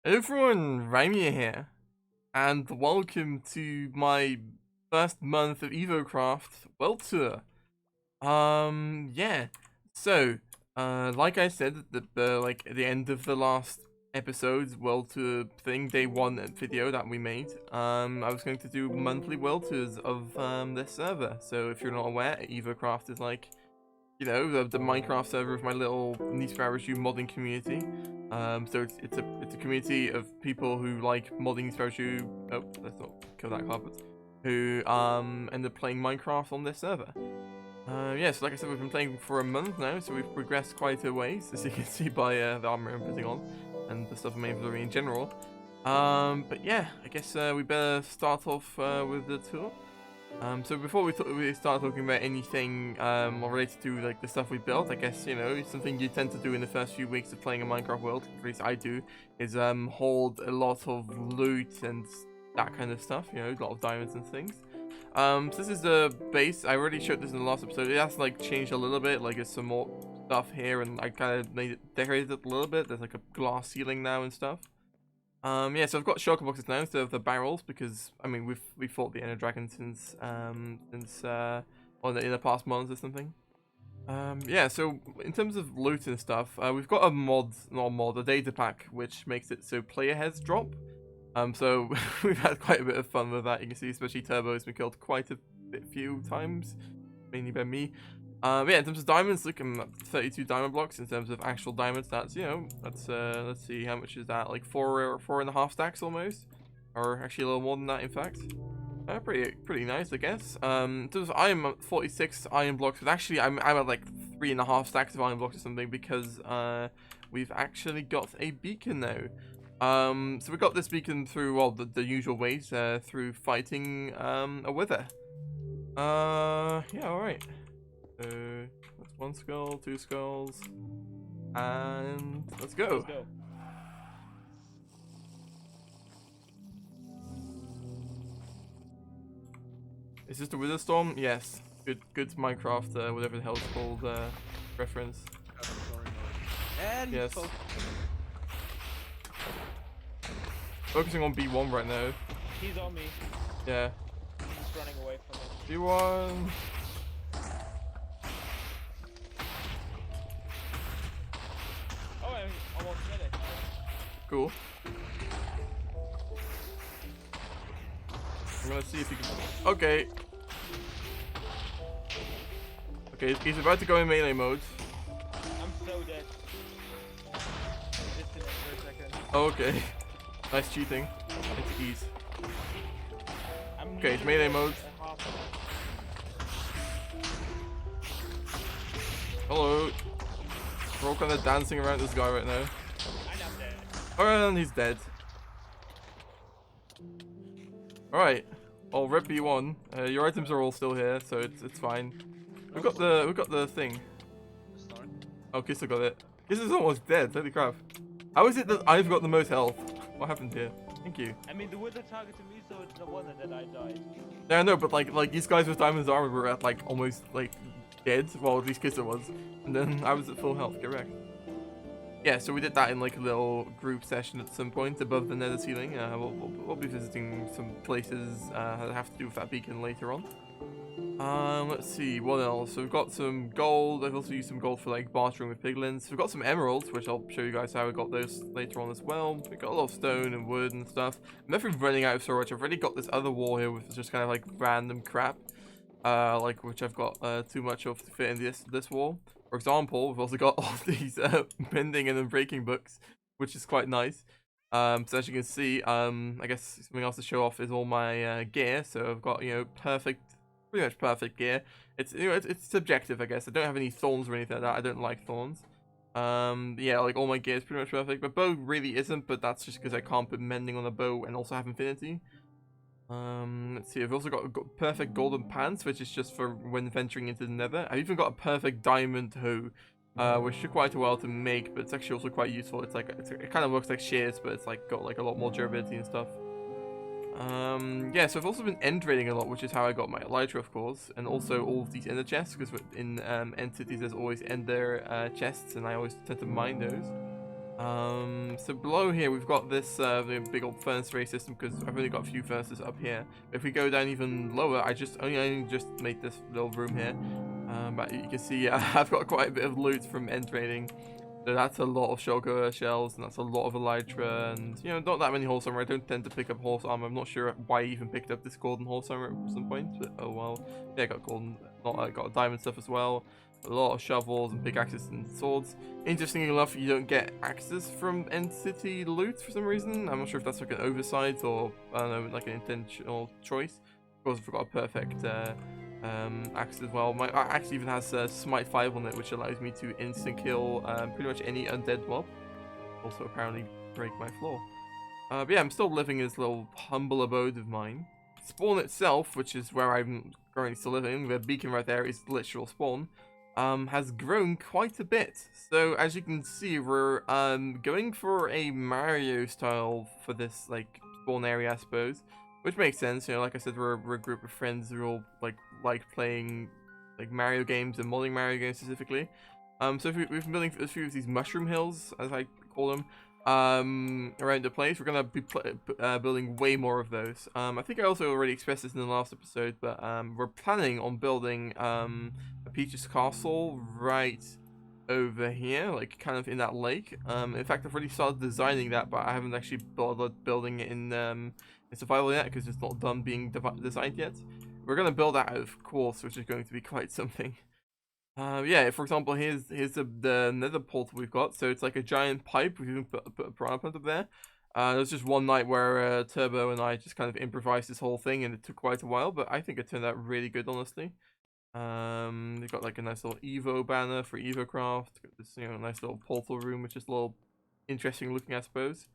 Hello everyone, Rimea here, and welcome to my first month of Evocraft World Tour. Yeah, so, like I said at the end of the last episode's World Tour thing, day 1 video that we made, I was going to do monthly World Tours of, this server. So if you're not aware, Evocraft is like, you know, the Minecraft server of my little niche parachute modding community. So it's a community of people who like modding niche parachute. Oh, let's not kill that carpet. Who end up playing Minecraft on this server. Yeah, so like I said, we've been playing for a month now, so we've progressed quite a ways, as you can see by the armor I'm putting on and the stuff I'm inventory in general. But yeah, I guess we better start off with the tour. So before we start talking about anything related to like the stuff we built, I guess, you know, something you tend to do in the first few weeks of playing a Minecraft world, at least I do, is hold a lot of loot and that kind of stuff, you know, a lot of diamonds and things. So this is the base. I already showed this in the last episode. It has like changed a little bit, like there's some more stuff here, and I kind of made it, decorated it a little bit. There's like a glass ceiling now and stuff. Yeah, so I've got shulker boxes now instead of the barrels because I mean we've fought the Ender Dragon since in the past months or something. Yeah, so in terms of loot and stuff, we've got a data pack which makes it so player heads drop. So we've had quite a bit of fun with that. You can see, especially Turbo has been killed quite a few times, mainly by me. Yeah, in terms of diamonds, look, I'm at 32 diamond blocks. In terms of actual diamonds, that's, you know, that's, let's see, how much is that? Like 4.5 stacks almost? Or actually a little more than that, in fact. Pretty nice, I guess. In terms of iron, 46 iron blocks, but actually I'm at like 3.5 stacks of iron blocks or something because, we've actually got a beacon now. So we got this beacon through, well, the usual ways, through fighting, a wither. Yeah, alright. So that's 1 skull, 2 skulls, and let's go. Is this the Wither Storm? Yes. Good Minecraft, whatever the hell it's called, reference. Yes. Focusing on B1 right now. He's on me. Yeah. He's running away from me. B1. Oh, I almost hit it. Cool. I'm gonna see if he can. Okay. Okay, he's about to go in melee mode. I'm so dead. Disconnect for a second. Oh, okay. Nice cheating. It's ease. Okay, it's melee mode. Hello. We're all kind of dancing around this guy right now. I'm dead. Alright, and he's dead. Alright. Well, rep B1. Your items are all still here, so it's fine. We've got the thing. Oh, Kiss got it. Kiss is almost dead. Holy crap! How is it that I've got the most health? What happened here? Thank you. I mean, the wither targeted me, so it's no wonder that I died. Yeah, I know, but like these guys with diamonds armor were at like almost like dead. Well, at least Kisser was, and then I was at full health. Correct. Yeah, so we did that in like a little group session at some point above the nether ceiling. We'll be visiting some places that have to do with that beacon later on. Let's see, what else? So we've got some gold. I've also used some gold for like bartering with piglins. We've got some emeralds, which I'll show you guys how I got those later on as well. We've got a lot of stone and wood and stuff. I'm definitely running out of storage. I've already got this other wall here with just kind of like random crap. Like which I've got too much of to fit in this wall. For example, we've also got all these bending and unbreaking books, which is quite nice. So as you can see, I guess something else to show off is all my gear. So I've got, you know, pretty much perfect gear. It's, you know, it's subjective, I guess. I don't have any thorns or anything like that. I don't like thorns. Yeah, like all my gear is pretty much perfect. My bow really isn't, but that's just because I can't put mending on a bow and also have infinity. Let's see, I've also got perfect golden pants, which is just for when venturing into the nether. I've even got a perfect diamond hoe, which took quite a while to make, but it's actually also quite useful. It's like, it kind of looks like shears, but it's like got like a lot more durability and stuff. Yeah, so I've also been end raiding a lot, which is how I got my elytra, of course, and also all of these ender chests, because in entities there's always ender chests, and I always tend to mine those. So below here we've got this big old furnace array system because I've only got a few furnaces up here. If we go down even lower, I only just made this little room here. But you can see I've got quite a bit of loot from end trading. So that's a lot of shulker shells, and that's a lot of elytra, and not that many horse armor. I don't tend to pick up horse armor. I'm not sure why I even picked up this golden horse armor at some point, but oh well. Yeah, I got golden, I got diamond stuff as well. A lot of shovels and pickaxes and swords. Interestingly enough, you don't get axes from End City loot for some reason. I'm not sure if that's like an oversight or I don't know, like an intentional choice. Of course, I've got a perfect axe as well. My axe even has Smite 5 on it, which allows me to instant kill pretty much any undead mob. Also apparently break my floor. But yeah, I'm still living in this little humble abode of mine. Spawn itself, which is where I'm currently still living, the beacon right there is literal spawn, has grown quite a bit. So as you can see, we're going for a Mario style for this like spawn area, I suppose. Which makes sense, like I said, we're a group of friends who all like playing like Mario games and modding Mario games specifically. So if we've been building a few of these mushroom hills, as I call them, around the place. We're gonna be building way more of those. I think I also already expressed this in the last episode, but we're planning on building a Peach's Castle right over here, like kind of in that lake. In fact, I've already started designing that, but I haven't actually bothered building it in survival yet because it's not done being designed yet. We're gonna build that out of quartz, which is going to be quite something. Yeah, for example, here's the nether portal we've got. So it's like a giant pipe. We even put a piranha plant up there. There was just one night where Turbo and I just kind of improvised this whole thing, and it took quite a while, but I think it turned out really good, honestly. They've got like a nice little Evo banner for Evocraft. Got this, nice little portal room, which is a little interesting looking, I suppose.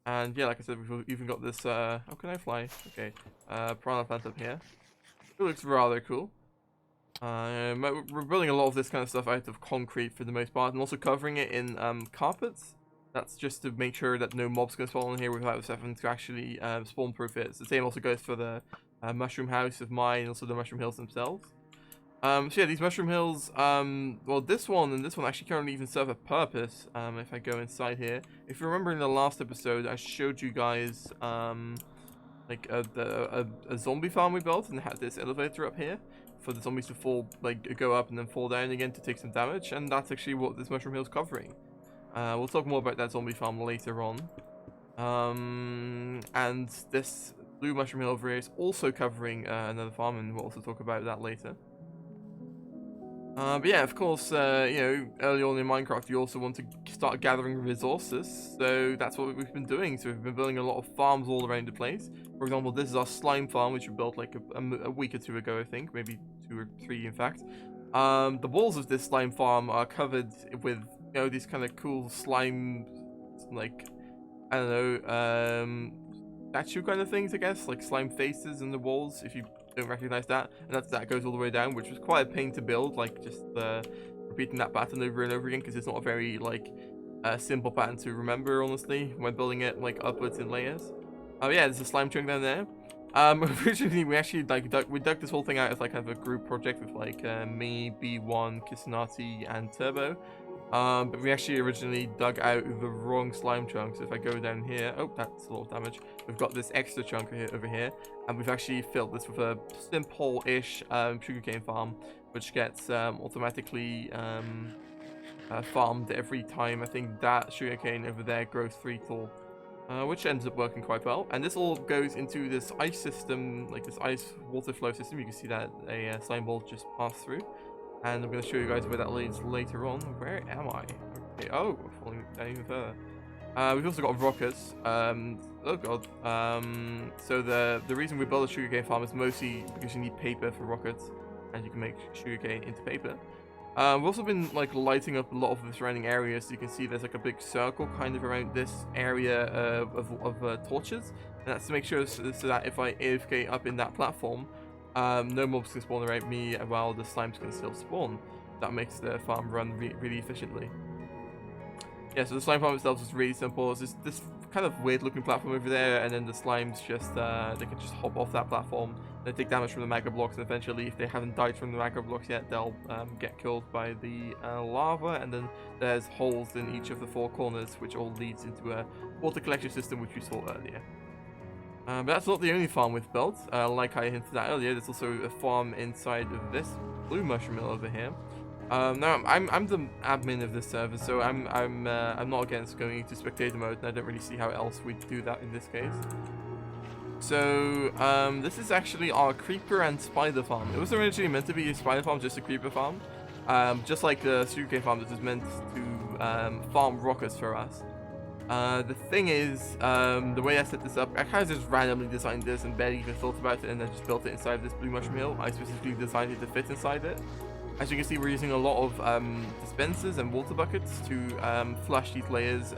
And yeah, like I said, we've even got this. Oh, can I fly? Okay. Piranha plant up here. It looks rather cool. We're building a lot of this kind of stuff out of concrete for the most part, and also covering it in carpets. That's just to make sure that no mobs can spawn in here without us having to actually spawn proof it. So the same also goes for the mushroom house of mine, and also the mushroom hills themselves. So yeah, these mushroom hills, well, this one and this one actually currently even serve a purpose. If I go inside here, if you remember in the last episode, I showed you guys like a zombie farm we built, and it had this elevator up here for the zombies to go up and then fall down again to take some damage, and that's actually what this mushroom hill is covering. We'll talk more about that zombie farm later on. And this blue mushroom hill over here is also covering another farm, and we'll also talk about that later. But yeah, of course, early on in Minecraft, you also want to start gathering resources, so that's what we've been doing. So we've been building a lot of farms all around the place. For example, this is our slime farm, which we built like a week or two ago, I think, maybe 2 or 3, in fact. The walls of this slime farm are covered with, these kind of cool slime, like, I don't know, statue kind of things, I guess, like slime faces in the walls, if you don't recognize that, and that goes all the way down, which was quite a pain to build, like just repeating that pattern over and over again, because it's not a very simple pattern to remember, honestly, when building it upwards in layers. Oh yeah, there's a slime chunk down there. Originally we actually dug this whole thing out as kind of a group project with me, B1, Kisanati, and Turbo. But we actually originally dug out the wrong slime chunk. So if I go down here, oh, that's a lot of damage. We've got this extra chunk over here, and we've actually filled this with a simple-ish sugarcane farm, which gets automatically farmed every time. I think that sugarcane over there grows 3 tall, which ends up working quite well. And this all goes into this ice system, like this ice water flow system. You can see that a slime ball just passed through. And I'm going to show you guys where that leads later on. Where am I? Okay. Oh, we're falling down even further. We've also got rockets. Oh god. So the reason we build a sugarcane farm is mostly because you need paper for rockets, and you can make sugarcane into paper. We've also been lighting up a lot of the surrounding areas. So you can see there's a big circle kind of around this area of torches, and that's to make sure so that if I AFK up in that platform, no mobs can spawn around me while the slimes can still spawn. That makes the farm run really efficiently. yeah, so the slime farm itself is really simple. It's just this kind of weird looking platform over there, and then the slimes just they can just hop off that platform. They take damage from the magma blocks, and eventually, if they haven't died from the magma blocks yet, they'll get killed by the lava. And then there's holes in each of the 4 corners, which all leads into a water collection system, which we saw earlier. But that's not the only farm we've built. Like I hinted at earlier, there's also a farm inside of this blue mushroom mill over here. Now I'm the admin of this server, so I'm not against going into spectator mode, and I don't really see how else we'd do that in this case. So this is actually our creeper and spider farm. It was originally meant to be a spider farm, just a creeper farm. Just like the sugarcane farm, this was meant to farm rockets for us. The thing is, the way I set this up, I kind of just randomly designed this and barely even thought about it, and then just built it inside this blue mushroom hill. I specifically designed it to fit inside it. As you can see, we're using a lot of dispensers and water buckets to flush these layers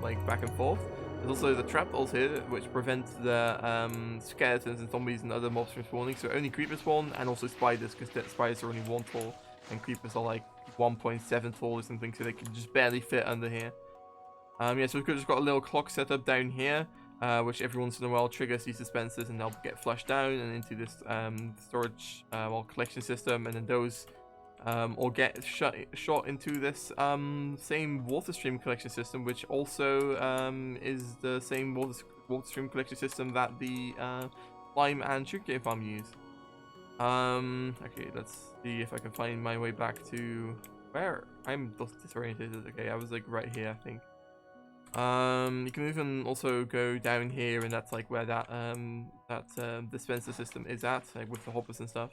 like back and forth. There's also the trap holes here, which prevent the skeletons and zombies and other mobs from spawning. So only creepers spawn, and also spiders, because spiders are only 1 tall, and creepers are like 1.7 tall or something, so they can just barely fit under here. Yeah, so we've just got a little clock set up down here, which every once in a while triggers these dispensers, and they'll get flushed down and into this storage collection system, and then those or get shot into this same water stream collection system, which also is the same water stream collection system that the slime and sugarcane farm use. Okay, let's see if I can find my way back to where I'm disoriented. Okay, I was like right here, I think. You can even also go down here, and that's like where that dispenser system is at, like with the hoppers and stuff.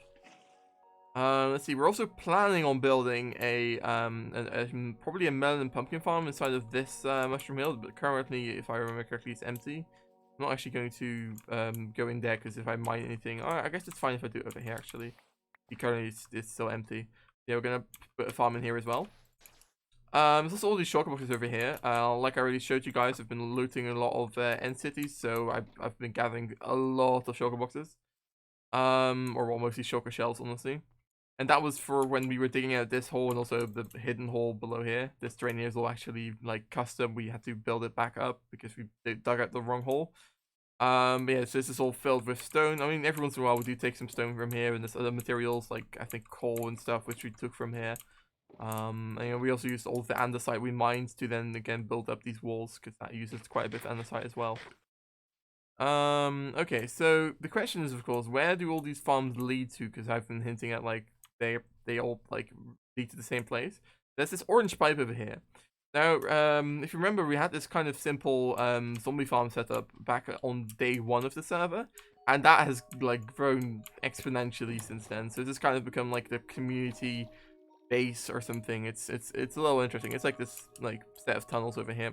Let's see. We're also planning on building a probably a melon and pumpkin farm inside of this mushroom hill, but currently, if I remember correctly, it's empty. I'm not actually going to go in there, because if I mine anything, I guess it's fine if I do it over here. Actually, currently it's still empty. Yeah, we're gonna put a farm in here as well. There's also all these shulker boxes over here. Like I already showed you guys, I've been looting a lot of end cities, so I've been gathering a lot of shulker boxes. Or well, mostly shulker shells, honestly. And that was for when we were digging out this hole and also the hidden hole below here. This drain here is all actually like custom. We had to build it back up because we dug out the wrong hole. But yeah, so this is all filled with stone. I mean, every once in a while we do take some stone from here, and there's other materials like I think coal and stuff which we took from here. And, you know, we also used all the andesite we mined to then again build up these walls, because that uses quite a bit of andesite as well. Okay, so the question is, of course, where do all these farms lead to? Because I've been hinting at like they all like lead to the same place. There's this orange pipe over here. Now, if you remember, we had this kind of simple zombie farm setup back on day 1 of the server, and that has like grown exponentially since then. So this kind of become like the community base or something. It's a little interesting. It's like this like set of tunnels over here.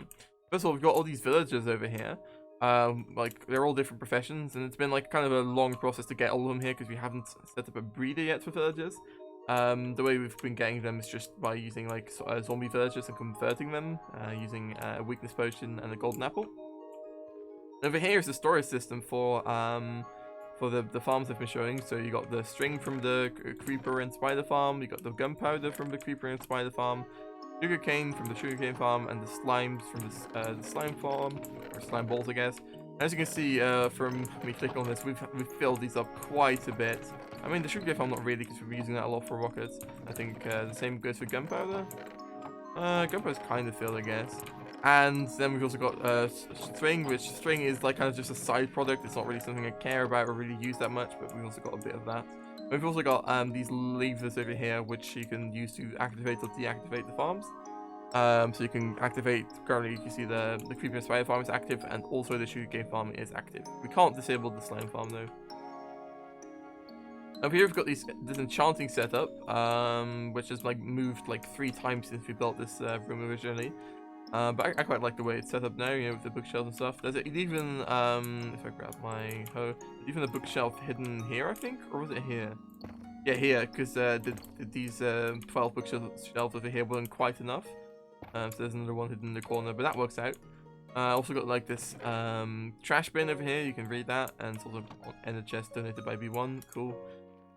First of all, we've got all these villagers over here. Like they're all different professions, and it's been like kind of a long process to get all of them here because we haven't set up a breeder yet for villagers. The way we've been getting them is just by using like zombie villagers and converting them using a weakness potion and a golden apple. Over here is the storage system for the farms I've been showing. So you got the string from the creeper and spider farm, you got the gunpowder from the creeper and spider farm, sugarcane from the sugarcane farm, and the slimes from the slime farm, or slime balls, I guess. As you can see from me clicking on this, we've filled these up quite a bit. I mean, the sugarcane farm not really, because we're using that a lot for rockets. I think the same goes for gunpowder. Gunpowder's kind of filled, I guess. And then we've also got string, which string is like kind of just a side product. It's not really something I care about or really use that much, but we've also got a bit of that. We've also got these levers over here, which you can use to activate or deactivate the farms. So you can activate, currently you can see the creeper and spider farm is active, and also the sugarcane farm is active. We can't disable the slime farm though. Over here we've got this enchanting setup, which has like moved like 3 times since we built this room originally. But I quite like the way it's set up now, you know, with the bookshelves and stuff. There's even, if I grab my hoe, even a bookshelf hidden here, I think? Or was it here? Yeah, here, because these 12 bookshelves over here weren't quite enough. So there's another one hidden in the corner, but that works out. Also got like this trash bin over here, you can read that, and it's also in a chest donated by B1, cool.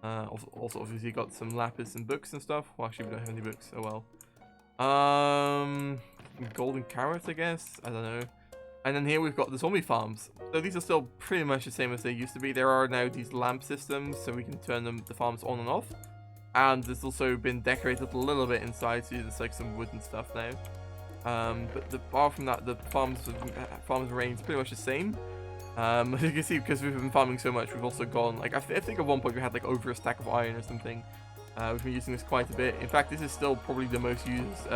Also obviously got some lapis and books and stuff. Well, actually we don't have any books, oh well. Golden carrots, I guess. I don't know. And then here we've got the zombie farms. So these are still pretty much the same as they used to be. There are now these lamp systems, so we can turn the farms on and off. And there's also been decorated a little bit inside, so there's like some wood and stuff now. But apart from that, the farms remains pretty much the same. As you can see, because we've been farming so much, we've also gone, like, I think at one point we had like over a stack of iron or something. We've been using this quite a bit. In fact, this is still probably the most used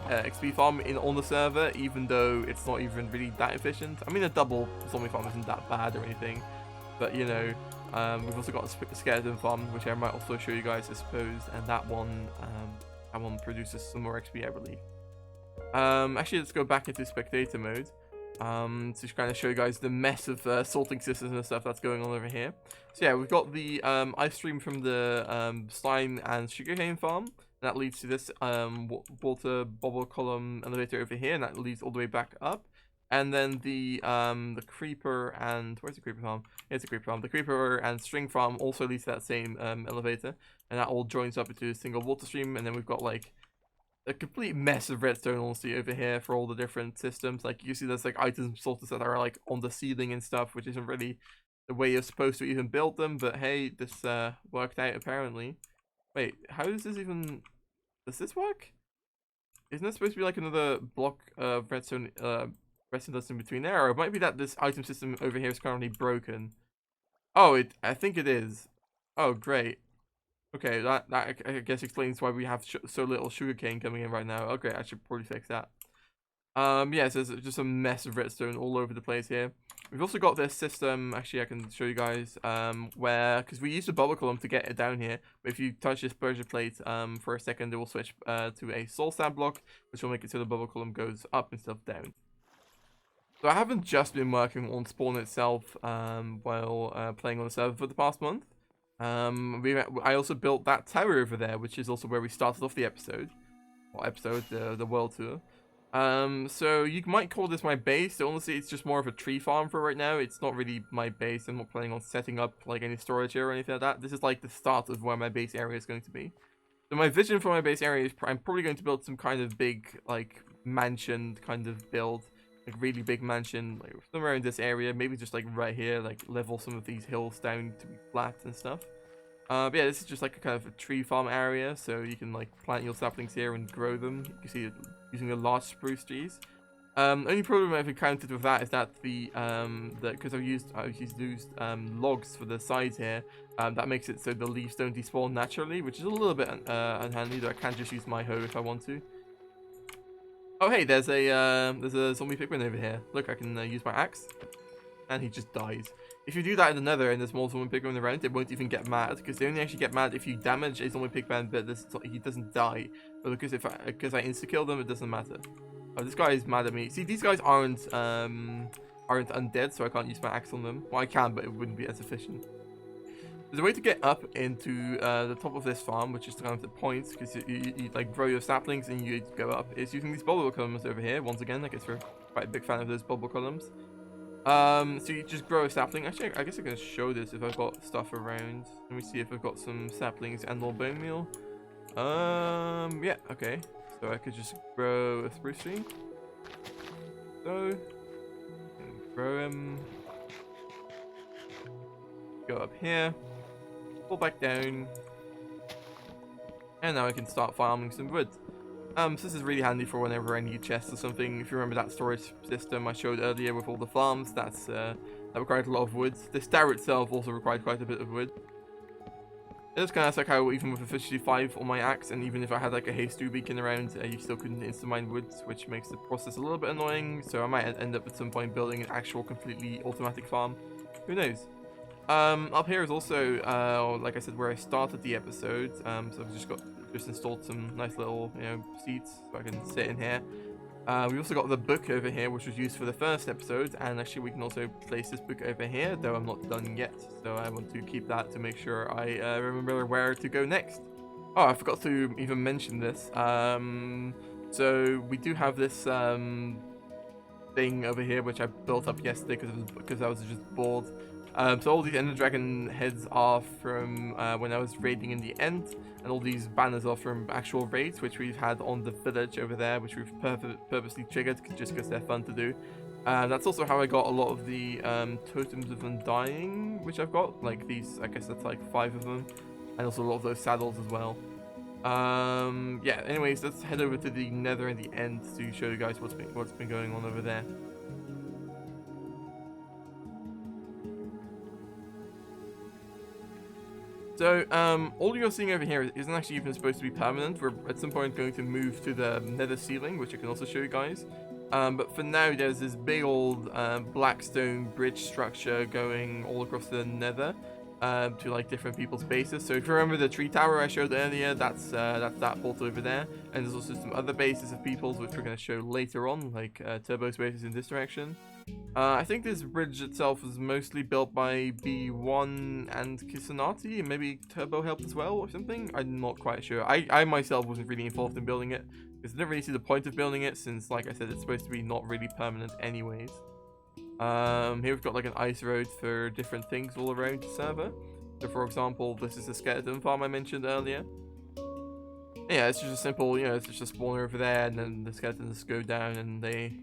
XP farm on the server, even though it's not even really that efficient. I mean, a double zombie farm isn't that bad or anything, but you know, we've also got a skeleton farm, which I might also show you guys, I suppose, and that one produces some more XP, I believe. Actually, let's go back into spectator mode. To kind of show you guys the mess of sorting systems and stuff that's going on over here. So yeah, we've got the ice stream from the slime and sugarcane farm. That leads to this water bubble column elevator over here, and that leads all the way back up. And then the creeper and where's the creeper farm? Here's the creeper farm. The creeper and string farm also leads to that same elevator, and that all joins up into a single water stream. And then we've got like a complete mess of redstone, honestly, over here for all the different systems. Like, you see there's like items sorters that are like on the ceiling and stuff, which isn't really the way you're supposed to even build them, but hey, this worked out apparently. Wait, how does this even... Does this work? Isn't there supposed to be like another block of redstone dust in between there? Or it might be that this item system over here is currently broken. Oh, I think it is. Oh, great. Okay, that I guess explains why we have so little sugarcane coming in right now. Okay, I should probably fix that. Yeah, so there's just a mess of redstone all over the place here. We've also got this system, actually I can show you guys, where, because we used a bubble column to get it down here, but if you touch this pressure plate for a second, it will switch to a soul sand block, which will make it so the bubble column goes up instead of down. So I haven't just been working on spawn itself while playing on the server for the past month. I also built that tower over there, which is also where we started off the episode. Well, the world tour. So you might call this my base. So honestly, it's just more of a tree farm for right now. It's not really my base. I'm not planning on setting up like any storage here or anything like that. This is like the start of where my base area is going to be. So my vision for my base area is I'm probably going to build some kind of big like mansion kind of build. Like really big mansion, like somewhere in this area, maybe just like right here, like level some of these hills down to be flat and stuff. But yeah, this is just like a kind of a tree farm area, so you can like plant your saplings here and grow them. You can see it using the large spruce trees. Only problem I've encountered with that is that because I've used logs for the sides here, that makes it so the leaves don't despawn naturally, which is a little bit unhandy. Though I can just use my hoe if I want to. Oh hey, there's a zombie pigman over here. Look, I can use my axe, and he just dies. If you do that in the Nether and there's more zombie pigmen around, it won't even get mad, because they only actually get mad if you damage a zombie pigman, but he doesn't die. But because I insta kill them, it doesn't matter. Oh, this guy is mad at me. See, these guys aren't undead, so I can't use my axe on them. Well, I can, but it wouldn't be as efficient. There's a way to get up into the top of this farm, which is kind of the point, because you like grow your saplings and you go up. Is using these bubble columns over here. Once again, I guess we're quite a big fan of those bubble columns. So you just grow a sapling. Actually, I guess I can show this if I've got stuff around. Let me see if I've got some saplings and more bone meal. Yeah, okay. So I could just grow a spruce tree. So, grow him. Go up here. Pull back down, and now I can start farming some wood. So this is really handy for whenever I need chests or something. If you remember that storage system I showed earlier with all the farms, that required a lot of wood. This tower itself also required quite a bit of wood. It's kind of like how even with efficiency 5 on my axe, and even if I had like a haste 2 beacon around, you still couldn't insta mine wood, which makes the process a little bit annoying. So I might end up at some point building an actual completely automatic farm. Who knows? Up here is also, like I said, where I started the episode. So I've just installed some nice little, seats so I can sit in here. We also got the book over here, which was used for the first episode, and actually we can also place this book over here, though I'm not done yet. So I want to keep that to make sure I remember where to go next. Oh, I forgot to even mention this. So we do have this thing over here, which I built up yesterday because I was just bored. So all these Ender Dragon heads are from when I was raiding in the end, and all these banners are from actual raids, which we've had on the village over there, which we've purposely triggered just because they're fun to do. That's also how I got a lot of the totems of undying, which I've got, like these, I guess that's like 5 of them, and also a lot of those saddles as well. Yeah, anyways, let's head over to the nether in the end to show you guys what's been going on over there. So, all you're seeing over here isn't actually even supposed to be permanent. We're at some point going to move to the nether ceiling, which I can also show you guys. But for now, there's this big old black stone bridge structure going all across the nether to like different people's bases. So if you remember the tree tower I showed earlier, that's that portal over there. And there's also some other bases of people's, which we're going to show later on, like Turbo's bases in this direction. I think this bridge itself was mostly built by B1 and Kisanati, and maybe Turbo helped as well or something? I'm not quite sure. I myself wasn't really involved in building it, because I didn't really see the point of building it, since, like I said, it's supposed to be not really permanent anyways. Here we've got like an ice road for different things all around the server. So for example, this is the skeleton farm I mentioned earlier. Yeah, it's just a simple, it's just a spawner over there, and then the skeletons go down and they,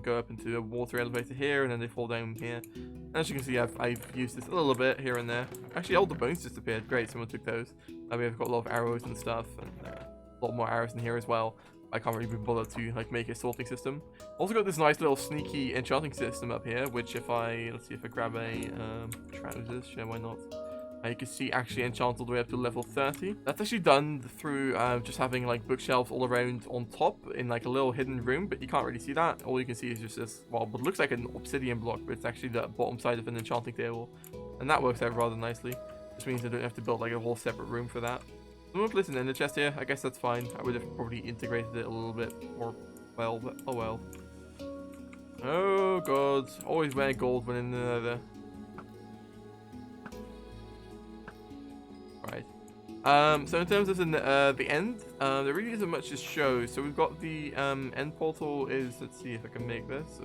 go up into a water elevator here, and then they fall down here. And as you can see, I've used this a little bit here and there. Actually, all the bones disappeared. Great, someone took those. We've got a lot of arrows and stuff, and a lot more arrows in here as well. I can't really be bothered to like make a sorting system. Also got this nice little sneaky enchanting system up here, which let's see if I grab a trousers, sure, why not? You can see actually enchant all the way up to level 30. That's actually done through just having like bookshelves all around on top in like a little hidden room, but you can't really see that. All you can see is just this, well, what looks like an obsidian block, but it's actually the bottom side of an enchanting table. And that works out rather nicely. Which means I don't have to build like a whole separate room for that. Listen, in the chest here, I guess that's fine. I would have probably integrated it a little bit more well, but oh well. Oh god, always wear gold when in the nether. Right. So in terms of the end, there really isn't much to show. So we've got the end portal is, let's see if I can make this.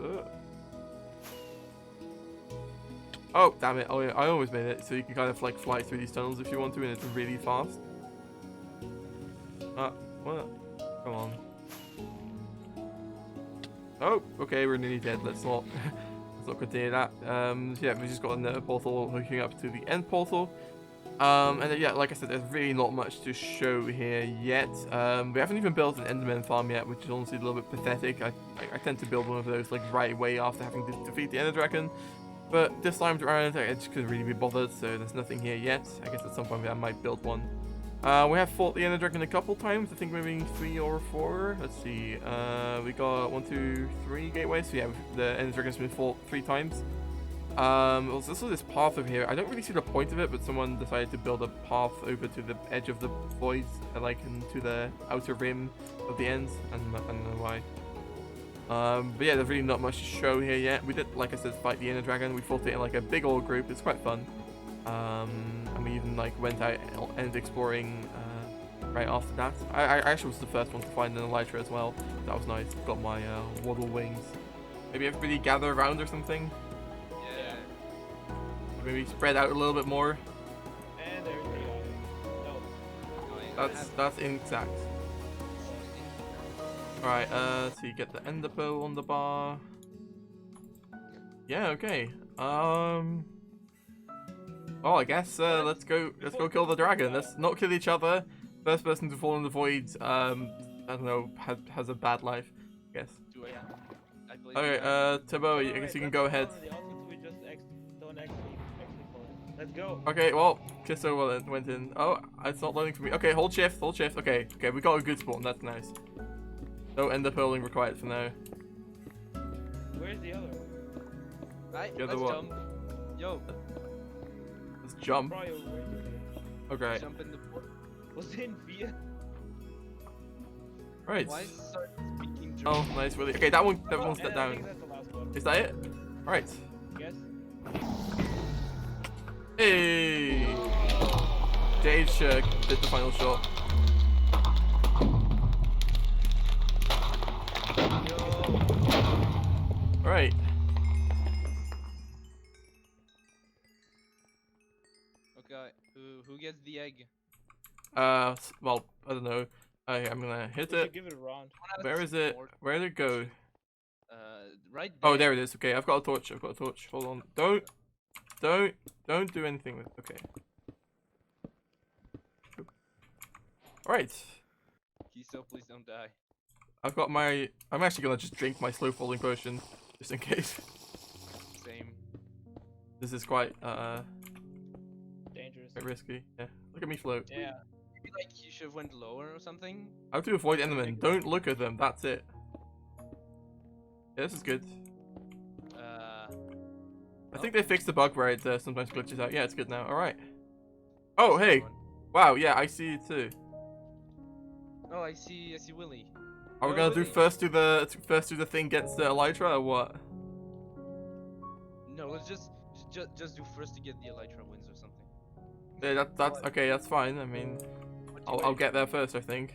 Oh, damn it. Oh, yeah, I always made it. So you can kind of like fly through these tunnels if you want to, and it's really fast. What? Come on. Oh, okay, we're nearly dead. Let's not continue that. Yeah, we just got another portal hooking up to the end portal. And then, yeah, like I said, there's really not much to show here yet. We haven't even built an Enderman farm yet, which is honestly a little bit pathetic. I tend to build one of those like right away after having to defeat the Ender Dragon. But this time around, I just couldn't really be bothered, so there's nothing here yet. I guess at some point I might build one. We have fought the Ender Dragon a couple times, I think maybe 3 or 4. Let's see, we got 1, 2, 3 gateways. So yeah, the Ender Dragon's been fought 3 times. Also this path over here, I don't really see the point of it, but someone decided to build a path over to the edge of the void, like into the outer rim of the end, and I don't know why. But yeah, there's really not much to show here yet. We did, like I said, fight the Ender Dragon. We fought it in like a big old group. It's quite fun. And we even like went out and exploring right after that. I actually was the first one to find an elytra as well. That was nice. Got my waddle wings. Maybe everybody gather around or something. Yeah. Maybe spread out a little bit more. And there's the no. That's intact. Alright, so you get the ender pearl on the bar. Yeah, okay. Well, I guess let's go kill the dragon. Let's not kill each other. First person to fall in the void, I don't know, has a bad life, I guess. Okay, Turbo, I guess you can go ahead. Let's go. Okay, well, Kisso went in. Oh, it's not loading for me. Okay, hold shift. Okay, we got a good spawn, that's nice. No ender pearling required for now. Where's the other one? Right, The other let's one. jump. Yo, Let's jump. Probably over here. Okay. jump in the port. Was it in fear? Right. Why start speaking German? Oh, nice, really. Okay, that one's And stepped I down. think that's the last one. Is that it? Alright. Yes. Hey! Jade did the final shot. Right. Okay, who gets the egg? Well, I don't know. I'm gonna hit We it. should give it a round. Where is it? Where did it go? Right there. Oh, there it is. Okay, I've got a torch. I've got a torch. Hold on. Don't do anything with. Okay. All right. Kiso, please don't die. I've got my. I'm actually gonna just drink my slow falling potion, just in case. Same. This is quite Dangerous. quite risky. Yeah. Look at me float. Yeah. Maybe like you should have went lower or something. How to avoid Enderman? Don't look at them. That's it. Yeah, this is good. I think they fixed the bug where it sometimes glitches out. Yeah, it's good now. All right. Oh, hey. Wow. Yeah, I see you too. Oh, I see Willy. Are we Yo, gonna do Willy. first do the thing gets the elytra or what? No, let's just do first to get the elytra wins or something. Yeah, that's okay. That's fine. I mean, What do you I'll wait? get there first. I think.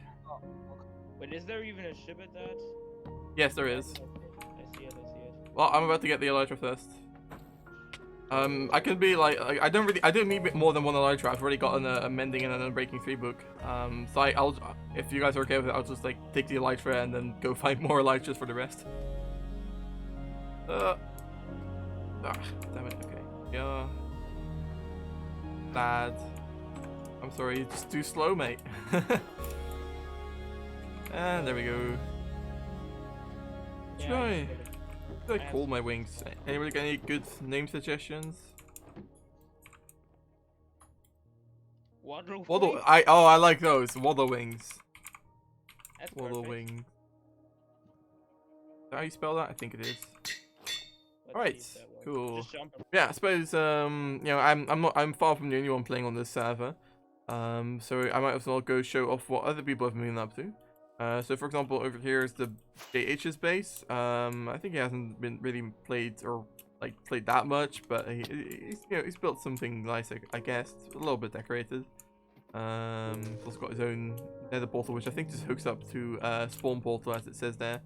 Wait, is there even a ship at that? Yes, there is. I see it. Well, I'm about to get the elytra first. I can be like I don't need more than one elytra. I've already got a mending and an unbreaking 3 book. So I'll if you guys are okay with it, I'll just like take the elytra and then go find more elytras for the rest. Damn it. Okay. Yeah. Bad. I'm sorry. Just too slow, mate. And there we go. Yeah, Try. What do I I call have- my wings? Anybody got any good name suggestions? Waddle Waddle. wing? I like those. Waddle wings. That's Waddle perfect. wing. Is that how you spell that? I think it is. Let's Alright, see if that works. cool. Just jump. Yeah, I suppose you know, I'm far from the only one playing on this server. So I might as well go show off what other people have been up to. So for example, over here is the JH's base. I think he hasn't been really played or like played that much, but he's you know he's built something nice, I guess, a little bit decorated. He's also got his own nether portal, which I think just hooks up to spawn portal as it says there.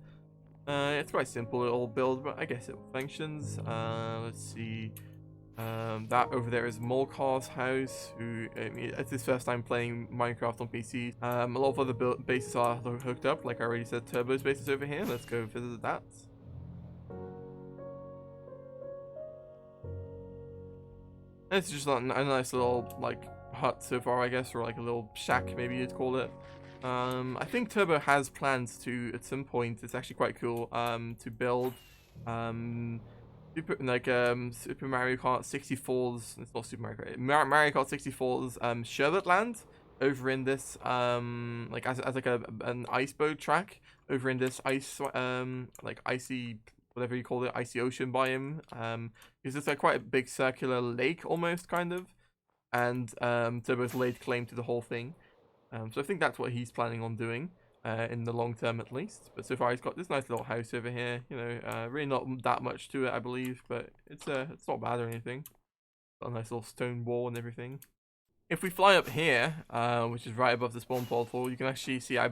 It's quite simple little build, but I guess it functions. Let's see. That over there is Molkar's house, who it's his first time playing Minecraft on PC. A lot of other bases are hooked up, like I already said. Turbo's base is over here. Let's go visit that. It's just a nice little like hut so far, I guess, or like a little shack, maybe you'd call it. I think Turbo has plans to at some point. It's actually quite cool. To build Super Mario Kart 64's. It's not Super Mario Kart. Mario Kart 64's Sherbet Land over in this like as like an ice boat track over in this ice like icy whatever you call it, icy ocean biome. Because it's like quite a big circular lake almost kind of, and Turbo's laid claim to the whole thing. So I think that's what he's planning on doing. In the long term at least, but so far he's got this nice little house over here. You know, really not that much to it, I believe, but it's not bad or anything. Got a nice little stone wall and everything. If we fly up here, which is right above the spawn portal, you can actually see I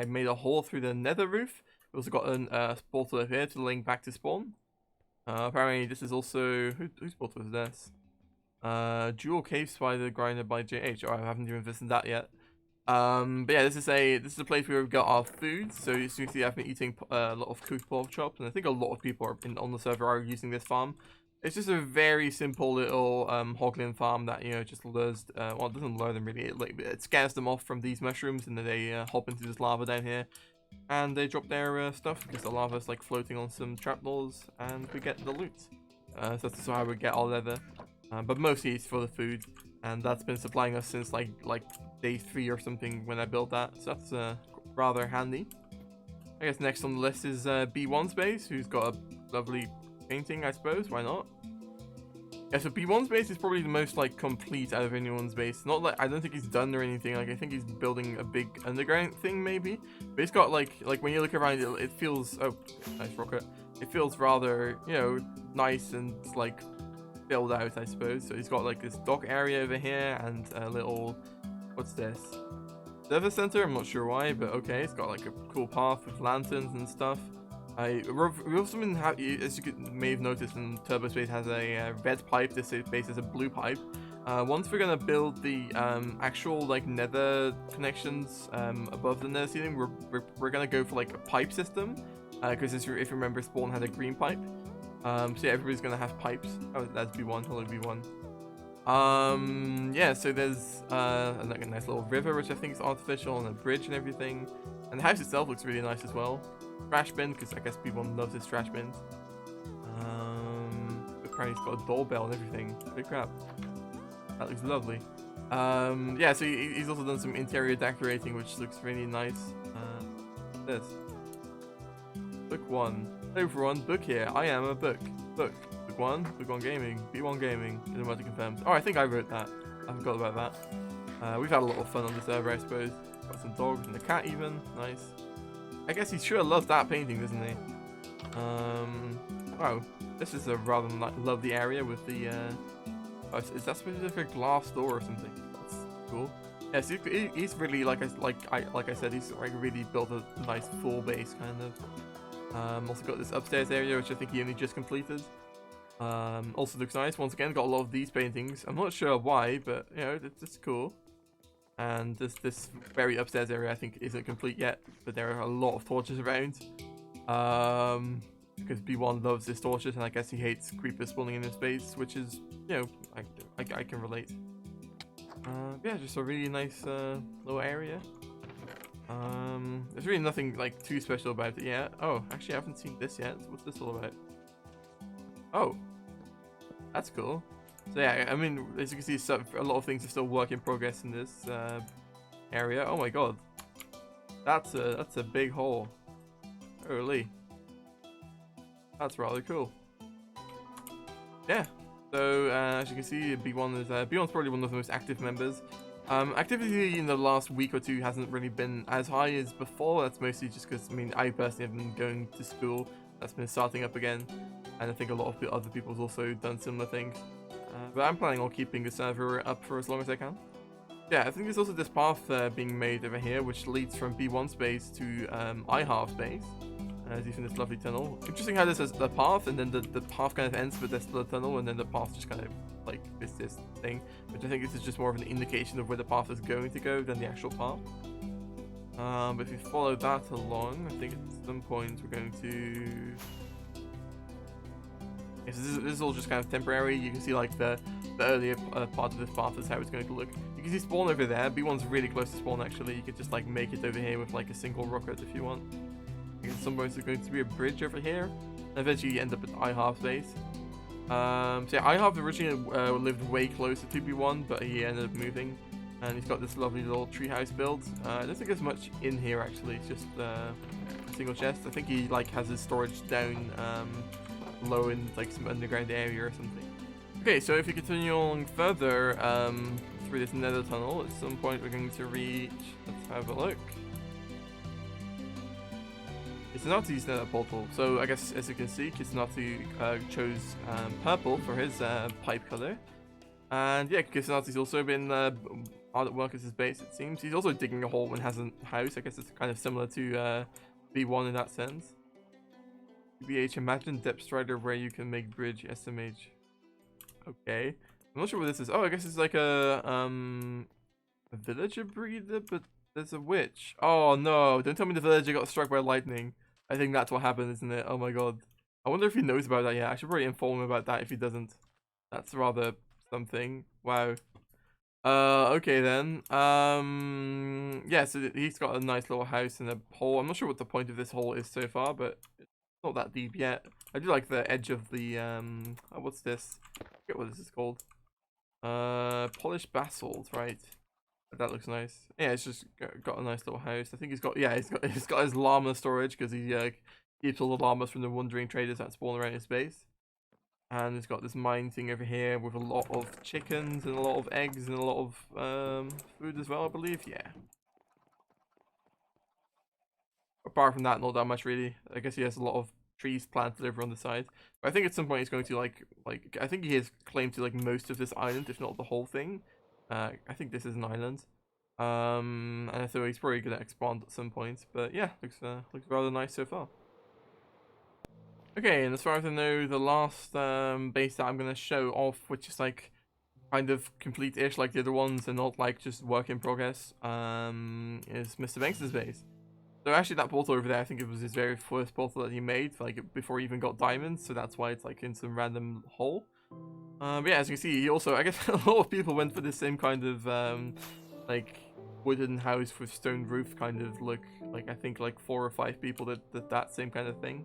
made a hole through the nether roof. We also got a portal up here to link back to spawn. Apparently this is also whose portal is this? Jewel Cave Spider Grinder by JH. Oh, I haven't even visited that yet. But yeah, this is a place where we've got our food. So you can see I've been eating a lot of cooked pork chops, and I think a lot of people on the server are using this farm. It's just a very simple little hoglin farm that, you know, just lures well, it doesn't lure them really, it scares them off from these mushrooms, and then they hop into this lava down here and they drop their stuff because the lava is like floating on some trapdoors, and we get the loot. So that's how we get our leather, but mostly it's for the food. And that's been supplying us since like day 3 or something when I built that. So that's rather handy. I guess next on the list is B1's base, who's got a lovely painting, I suppose. Why not? Yeah, so B1's base is probably the most like complete out of anyone's base. Not like I don't think he's done or anything. Like I think he's building a big underground thing maybe. But it's got like when you look around, it feels nice rocket. It feels rather, you know, nice and like build out, I suppose. So he's got like this dock area over here and a little, what's this, service center. I'm not sure why, but okay. It's got like a cool path with lanterns and stuff. We also been as you may have noticed, in Turbo Space has a red pipe. This base is a blue pipe. Once we're gonna build the actual like nether connections above the nether ceiling, we're gonna go for like a pipe system, because if you remember, Spawn had a green pipe. So yeah, everybody's gonna have pipes. Oh, that's B1. Hello, B1. Yeah, so there's like a nice little river, which I think is artificial, and a bridge and everything. And the house itself looks really nice as well. Trash bin, because I guess people love his trash bins. Apparently he's got a doorbell and everything. Holy crap. That looks lovely. Yeah, so he's also done some interior decorating, which looks really nice. This. Book 1. Hello everyone, book here. I am a book. Book. Book 1. Book 1 Gaming. B1 Gaming. Didn't want to confirm. Oh, I think I wrote that. I forgot about that. We've had a lot of fun on the server, I suppose. Got some dogs and a cat even. Nice. I guess he sure loves that painting, doesn't he? Wow. This is a rather lovely area with the, oh, is that supposed to be like a glass door or something? That's cool. Yes, he's really, like I said, he's like really built a nice full base, kind of. Also got this upstairs area, which I think he only just completed. Also looks nice. Once again, got a lot of these paintings. I'm not sure why, but, you know, it's cool. And this very upstairs area, I think, isn't complete yet, but there are a lot of torches around. Because B1 loves his torches, and I guess he hates creepers spawning in his base, which is, you know, I can relate. Yeah, just a really nice little area. There's really nothing like too special about it yet. Oh, actually, I haven't seen this yet. What's this all about? Oh, that's cool. So yeah, I mean, as you can see, a lot of things are still work in progress in this area. Oh my god, that's a big hole. Holy, that's rather cool. Yeah. So as you can see, B1's probably one of the most active members. Activity in the last week or two hasn't really been as high as before. That's mostly just because, I mean, I personally have been going to school. That's been starting up again, and I think a lot of other people have also done similar things. But I'm planning on keeping the server up for as long as I can. Yeah, I think there's also this path being made over here, which leads from B1's base to iHalf's base. As you see this lovely tunnel. Interesting how this is the path, and then the path kind of ends, but there's still a tunnel, and then the path just kind of like is this thing, which I think this is just more of an indication of where the path is going to go than the actual path. But if you follow that along, I think at some point we're going to. Yes, this is all just kind of temporary. You can see like the earlier part of this path is how it's going to look. You can see spawn over there. B1's really close to spawn actually. You could just like make it over here with like a single rocket if you want. At some point there's going to be a bridge over here. And eventually you end up at iHalf's base. So yeah, iHalf originally lived way closer to B1, but he ended up moving. And he's got this lovely little treehouse built. I don't think there's much in here actually. It's just a single chest. I think he like has his storage down low in like some underground area or something. Okay, so if you continue on further through this nether tunnel, at some point we're going to reach. Let's have a look. Kissanati's nether portal. So I guess as you can see, Kissanati chose purple for his pipe color. And yeah, Kissanati's also been hard at work as his base, it seems. He's also digging a hole and has a house. I guess it's kind of similar to B1 in that sense. BH, imagine depth strider where you can make bridge SMH. Okay. I'm not sure what this is. Oh, I guess it's like a villager breeder, but there's a witch. Oh no, don't tell me the villager got struck by lightning. I think that's what happened, isn't it? Oh my god. I wonder if he knows about that yet. I should probably inform him about that if he doesn't. That's rather something. Wow. Okay then. Yeah, so he's got a nice little house and a hole. I'm not sure what the point of this hole is so far, but it's not that deep yet. I do like the edge of the, oh, what's this? I forget what this is called. Polished basalt, right? That looks nice. Yeah, it's just got a nice little house. I think he's got, yeah, he's got his llama storage because he keeps all the llamas from the wandering traders that spawn around his base. And he's got this mine thing over here with a lot of chickens and a lot of eggs and a lot of food as well, I believe. Yeah. Apart from that, not that much really. I guess he has a lot of trees planted over on the side. But I think at some point he's going to like I think he has claimed to like most of this island, if not the whole thing. I think this is an island. And so he's probably gonna expand at some point. But yeah, looks rather nice so far. Okay, and as far as I know, the last base that I'm gonna show off, which is like kind of complete-ish like the other ones and not like just work in progress, is Mr. Banks's base. So actually that portal over there, I think it was his very first portal that he made, like before he even got diamonds, so that's why it's like in some random hole. But yeah, as you can see, he also, I guess a lot of people went for the same kind of like wooden house with stone roof kind of look. Like I think like 4 or 5 people did that same kind of thing.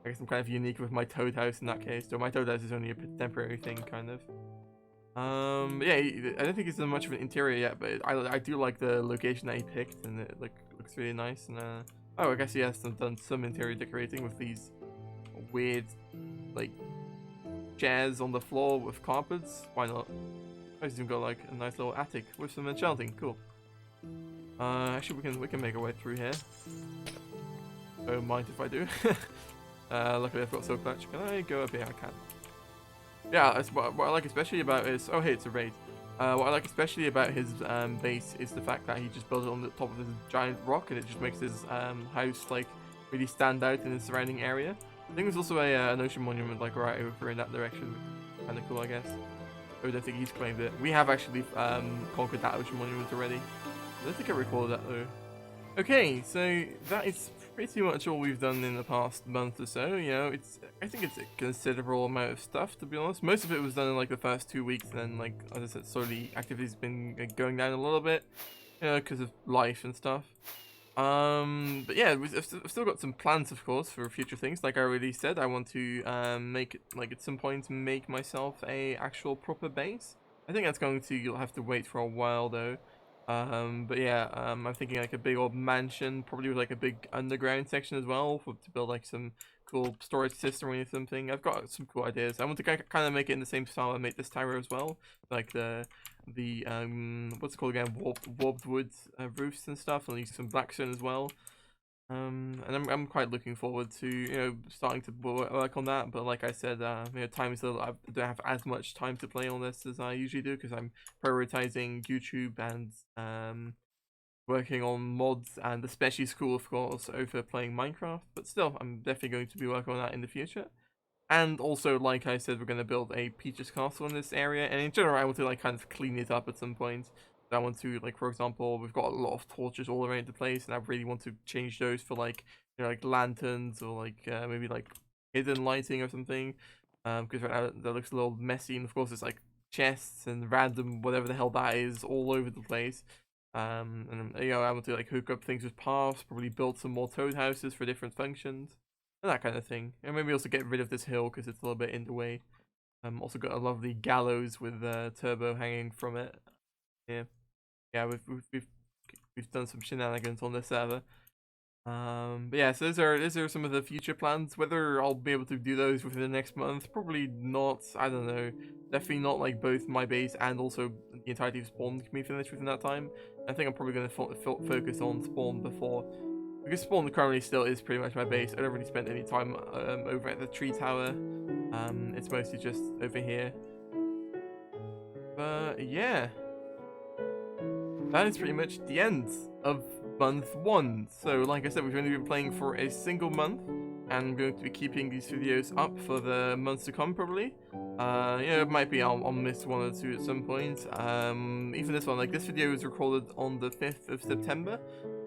I guess I'm kind of unique with my toad house in that case, though my toad house is only a temporary thing, kind of. But yeah, I don't think it's done much of an interior yet, but I do like the location that he picked, and it looks really nice. And oh, I guess he has done some interior decorating with these weird like chairs on the floor with carpets. Why not? I just even got like a nice little attic with some enchanting. Cool. Actually, we can make our way through here. Don't mind if I do. Luckily I've got so much. Can I go up here? I can. Yeah, that's what I like especially about his... Oh, hey, it's a raid. What I like especially about his base is the fact that he just built it on the top of this giant rock, and it just makes his house like really stand out in the surrounding area. I think there's also an ocean monument like right over in that direction. Kind of cool, I guess. I don't think he's claimed it. We have actually conquered that ocean monument already. I don't think I recorded that though. Okay, so that is pretty much all we've done in the past month or so. You know, I think it's a considerable amount of stuff, to be honest. Most of it was done in like the first 2 weeks, and then like as I said, slowly activity's been going down a little bit, you know, because of life and stuff. But yeah, I've still got some plans, of course, for future things. Like I already said, I want to make it, like at some point make myself a actual proper base. I think that's going to, you'll have to wait for a while though. But yeah, I'm thinking like a big old mansion, probably with like a big underground section as well, to build like some cool storage system or something. I've got some cool ideas. I want to kind of make it in the same style I made this tower as well, like the what's it called again, warped wood roofs and stuff, and some blackstone as well. And I'm quite looking forward to, you know, starting to work on that. But like I said, you know, time is I don't have as much time to play on this as I usually do, because I'm prioritizing YouTube and working on mods, and especially school, of course, over playing Minecraft. But still, I'm definitely going to be working on that in the future. And also, like I said, we're going to build a Peach's Castle in this area, and in general, I want to like kind of clean it up at some point. I want to, like, for example, we've got a lot of torches all around the place, and I really want to change those for like, you know, like lanterns or like maybe like hidden lighting or something. Because right now that looks a little messy, and of course it's like chests and random whatever the hell that is all over the place. And you know, I want to like hook up things with paths, probably build some more toad houses for different functions. And that kind of thing. And maybe also get rid of this hill because it's a little bit in the way. Also got a lovely gallows with turbo hanging from it. Yeah, yeah, we've done some shenanigans on this server. But yeah, so those are some of the future plans. Whether I'll be able to do those within the next month, probably not. I don't know. Definitely not like both my base and also the entirety of Spawn can be finished within that time. I think I'm probably going to focus on Spawn before. Because Spawn currently still is pretty much my base. I don't really spend any time over at the tree tower. It's mostly just over here. But yeah, that is pretty much the end of month 1. So like I said, we've only been playing for a single month, and I'm going to be keeping these videos up for the months to come probably. Yeah, it might be I'll miss 1 or 2 at some point. Even this one, like this video was recorded on the 5th of September.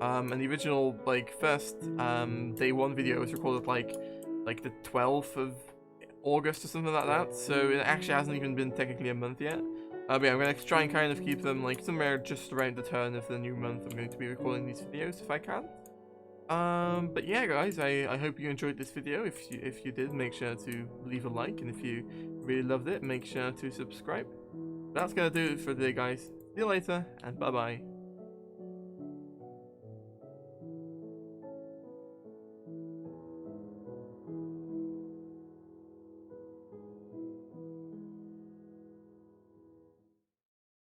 And the original like first day 1 video was recorded like the 12th of August or something like that. So it actually hasn't even been technically a month yet. But yeah, I'm going to try and kind of keep them like somewhere just around the turn of the new month. I'm going to be recording these videos if I can. But yeah, guys, I hope you enjoyed this video. If you did, make sure to leave a like, and if you really loved it, make sure to subscribe. That's gonna do it for today, guys. See you later, and bye bye.